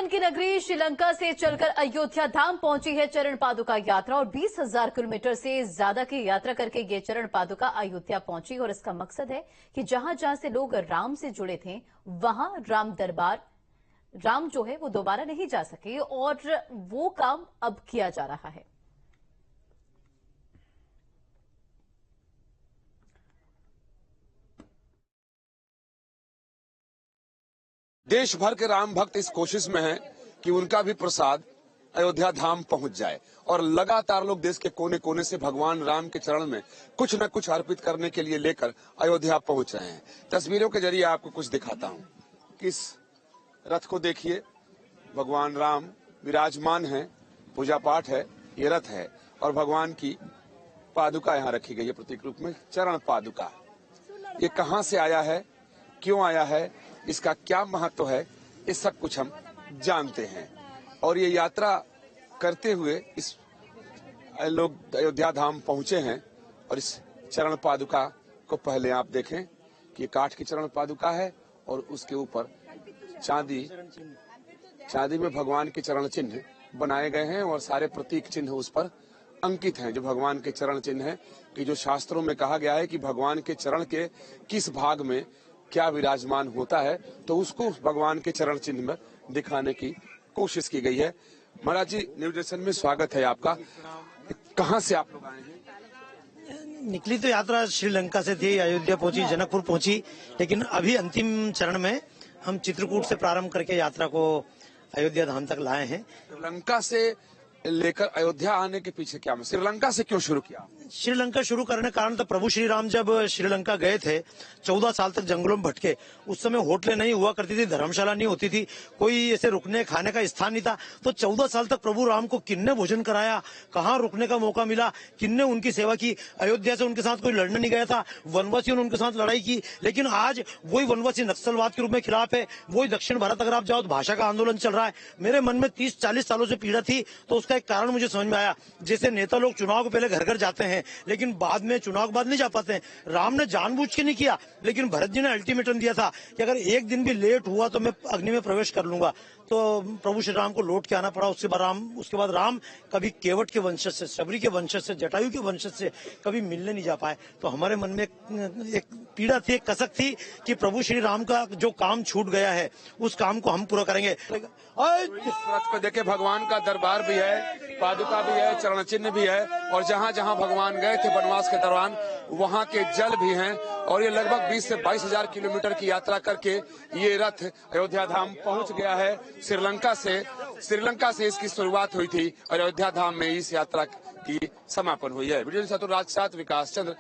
की नगरी श्रीलंका से चलकर अयोध्या धाम पहुंची है चरण पादुका यात्रा और 20,000 किलोमीटर से ज्यादा की यात्रा करके ये चरण पादुका अयोध्या पहुंची और इसका मकसद है कि जहां जहां से लोग राम से जुड़े थे वहां राम दरबार राम जो है वो दोबारा नहीं जा सके और वो काम अब किया जा रहा है। देश भर के राम भक्त इस कोशिश में हैं कि उनका भी प्रसाद अयोध्या धाम पहुंच जाए और लगातार लोग देश के कोने कोने से भगवान राम के चरण में कुछ न कुछ अर्पित करने के लिए लेकर अयोध्या पहुंच रहे हैं। तस्वीरों के जरिए आपको कुछ दिखाता हूं। किस रथ को देखिए, भगवान राम विराजमान हैं, पूजा पाठ है, ये रथ है और भगवान की पादुका यहाँ रखी गई है प्रतीक रूप में, चरण पादुका। ये कहाँ से आया है, क्यों आया है, इसका क्या महत्व है, ये सब कुछ हम जानते हैं। और ये यात्रा करते हुए इस लोग अयोध्या धाम पहुंचे हैं और इस चरण पादुका को पहले आप देखें कि ये काठ की चरण पादुका है और उसके ऊपर चांदी में भगवान के चरण चिन्ह बनाए गए हैं और सारे प्रतीक चिन्ह उस पर अंकित हैं जो भगवान के चरण चिन्ह हैं कि जो शास्त्रों में कहा गया है कि भगवान के चरण के किस भाग में क्या विराजमान होता है, तो उसको भगवान के चरण चिन्ह में दिखाने की कोशिश की गई है। महाराज जी, न्यूज नेशन में स्वागत है आपका। कहाँ से आप लोग आए हैं? निकली तो यात्रा श्रीलंका से थी, अयोध्या पहुंची, जनकपुर पहुंची, लेकिन अभी अंतिम चरण में हम चित्रकूट से प्रारंभ करके यात्रा को अयोध्या धाम तक लाए हैं। श्रीलंका से लेकर अयोध्या आने के पीछे क्या, श्रीलंका से क्यों शुरू किया? श्रीलंका शुरू करने का कारण तो प्रभु श्री राम जब श्रीलंका गए थे, 14 साल तक जंगलों में भटके। उस समय होटलें नहीं हुआ करती थी, धर्मशाला नहीं होती थी, कोई ऐसे रुकने खाने का स्थान नहीं था। तो 14 साल तक प्रभु राम को किन्ने भोजन कराया, कहाँ रुकने का मौका मिला, किन्ने उनकी सेवा की। अयोध्या से उनके साथ कोई लड़ने नहीं गया था, वनवासियों ने उनके साथ लड़ाई की। लेकिन आज वही वनवासी नक्सलवाद के रूप में खिलाफ है, वही दक्षिण भारत अगर आप जाओ तो भाषा का आंदोलन चल रहा है। मेरे मन में 30-40 सालों से पीड़ा थी, तो उसका एक कारण मुझे समझ में आया। जैसे नेता लोग चुनाव को पहले घर घर जाते हैं लेकिन बाद में चुनाव के बाद नहीं जा पाते हैं, राम ने जानबूझ के नहीं किया, लेकिन भरत जी ने अल्टीमेटम दिया था कि अगर एक दिन भी लेट हुआ तो मैं अग्नि में प्रवेश कर लूंगा। तो प्रभु श्री राम को लौट के आना पड़ा। उसके बाद राम कभी केवट के वंशज से, शबरी के वंशज से, जटायु के वंशज से कभी मिलने नहीं जा पाए। तो हमारे मन में एक पीड़ा थी, एक कसक थी कि प्रभु श्री राम का जो काम छूट गया है उस काम को हम पूरा करेंगे। रथ को देखे, भगवान का दरबार भी है, पादुका भी है, चरण चिन्ह भी है और जहाँ जहाँ भगवान गए थे वनवास के दौरान वहाँ के जल भी हैं और ये लगभग 20 से 22,000 किलोमीटर की यात्रा करके ये रथ अयोध्या धाम पहुंच गया है। श्रीलंका से इसकी शुरुआत हुई थी और अयोध्या धाम में इस यात्रा की समापन हुई है। वीडियो राज साथ विकास चंद्र।